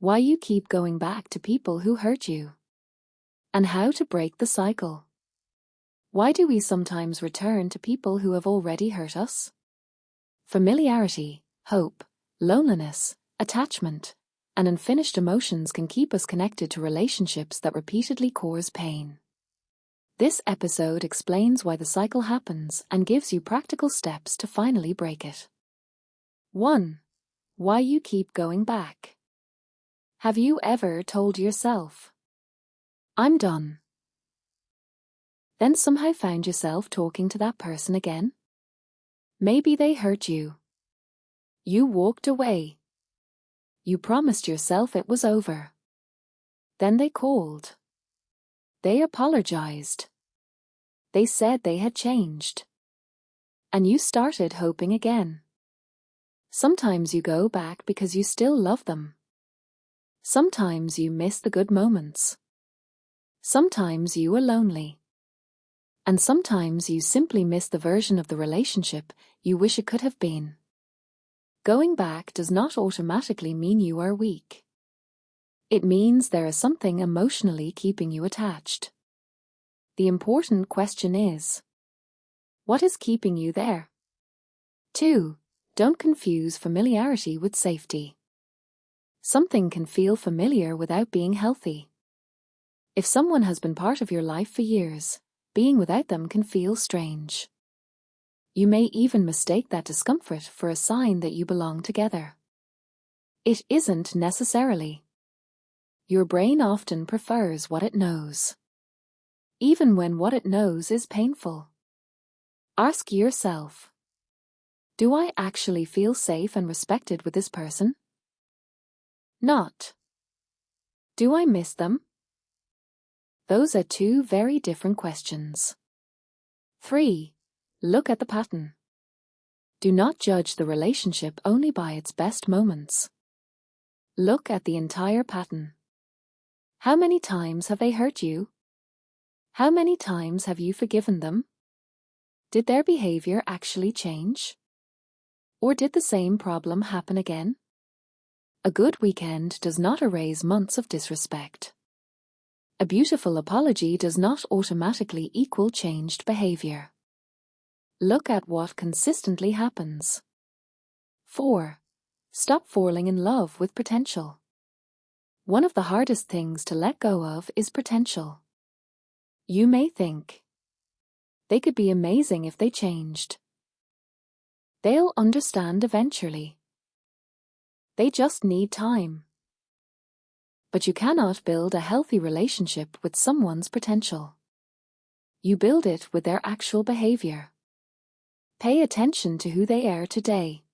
Why you keep going back to people who hurt you, and how to break the cycle. Why do we sometimes return to people who have already hurt us? Familiarity, hope, loneliness, attachment, and unfinished emotions can keep us connected to relationships that repeatedly cause pain. This episode explains why the cycle happens and gives you practical steps to finally break it. 1. Why you keep going back. Have you ever told yourself, "I'm done," then somehow found yourself talking to that person again? Maybe they hurt you. You walked away. You promised yourself it was over. Then they called. They apologized. They said they had changed. And you started hoping again. Sometimes you go back because you still love them. Sometimes you miss the good moments. Sometimes you are lonely. And sometimes you simply miss the version of the relationship you wish it could have been. Going back does not automatically mean you are weak. It means there is something emotionally keeping you attached. The important question is, what is keeping you there? 2. Don't confuse familiarity with safety. Something can feel familiar without being healthy. If someone has been part of your life for years, being without them can feel strange. You may even mistake that discomfort for a sign that you belong together. It isn't necessarily. Your brain often prefers what it knows, even when what it knows is painful. Ask yourself, do I actually feel safe and respected with this person? Not, do I miss them? Those are two very different questions. 3. Look at the pattern. Do not judge the relationship only by its best moments. Look at the entire pattern. How many times have they hurt you? How many times have you forgiven them? Did their behavior actually change? Or did the same problem happen again? A good weekend does not erase months of disrespect. A beautiful apology does not automatically equal changed behavior. Look at what consistently happens. 4. Stop falling in love with potential. One of the hardest things to let go of is potential. You may think, they could be amazing if they changed. They'll understand eventually. They just need time. But you cannot build a healthy relationship with someone's potential. You build it with their actual behavior. Pay attention to who they are today,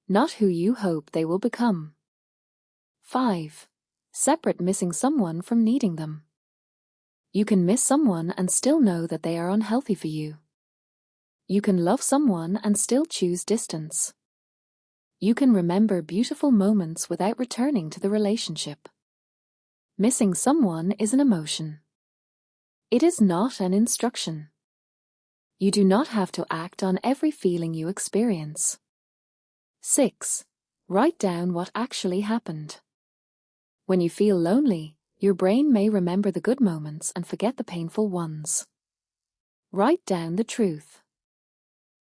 not who you hope they will become. 5. Separate missing someone from needing them. You can miss someone and still know that they are unhealthy for you. You can love someone and still choose distance. You can remember beautiful moments without returning to the relationship. Missing someone is an emotion. It is not an instruction. You do not have to act on every feeling you experience. 6. Write down what actually happened. When you feel lonely, your brain may remember the good moments and forget the painful ones. Write down the truth.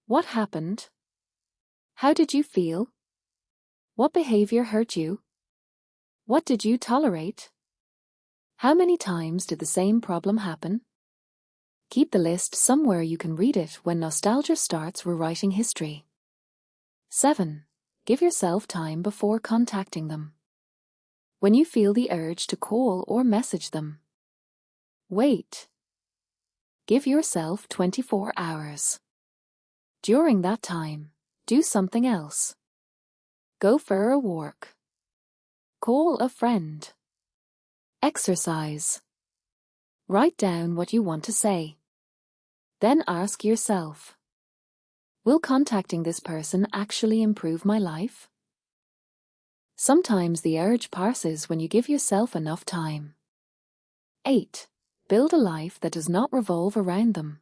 What happened? How did you feel? What behavior hurt you? What did you tolerate? How many times did the same problem happen? Keep the list somewhere you can read it when nostalgia starts rewriting history. 7. Give yourself time before contacting them. When you feel the urge to call or message them, wait. Give yourself 24 hours. During that time, do something else. Go for a walk. Call a friend. Exercise. Write down what you want to say. Then ask yourself, will contacting this person actually improve my life? Sometimes the urge passes when you give yourself enough time. 8. Build a life that does not revolve around them.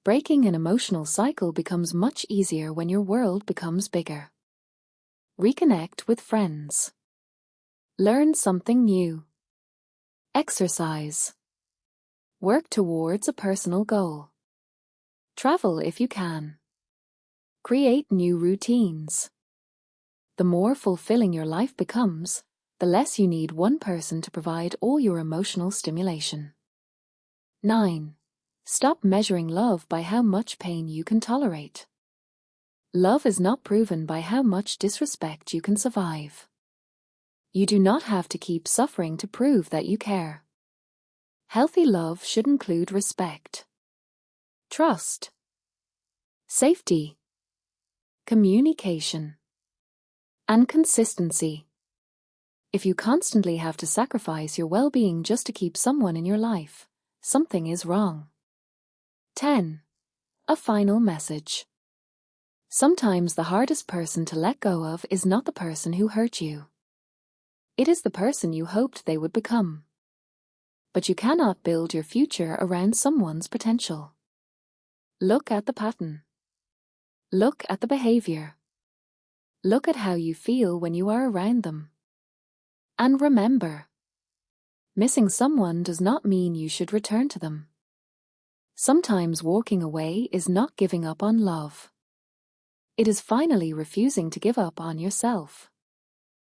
Breaking an emotional cycle becomes much easier when your world becomes bigger. Reconnect with friends. Learn something new. Exercise. Work towards a personal goal. Travel if you can. Create new routines. The more fulfilling your life becomes, the less you need one person to provide all your emotional stimulation. 9. Stop measuring love by how much pain you can tolerate. Love is not proven by how much disrespect you can survive. You do not have to keep suffering to prove that you care. Healthy love should include respect, trust, safety, communication, and consistency. If you constantly have to sacrifice your well-being just to keep someone in your life, something is wrong. 10. A final message. Sometimes the hardest person to let go of is not the person who hurt you. It is the person you hoped they would become. But you cannot build your future around someone's potential. Look at the pattern. Look at the behavior. Look at how you feel when you are around them. And remember, missing someone does not mean you should return to them. Sometimes walking away is not giving up on love. It is finally refusing to give up on yourself.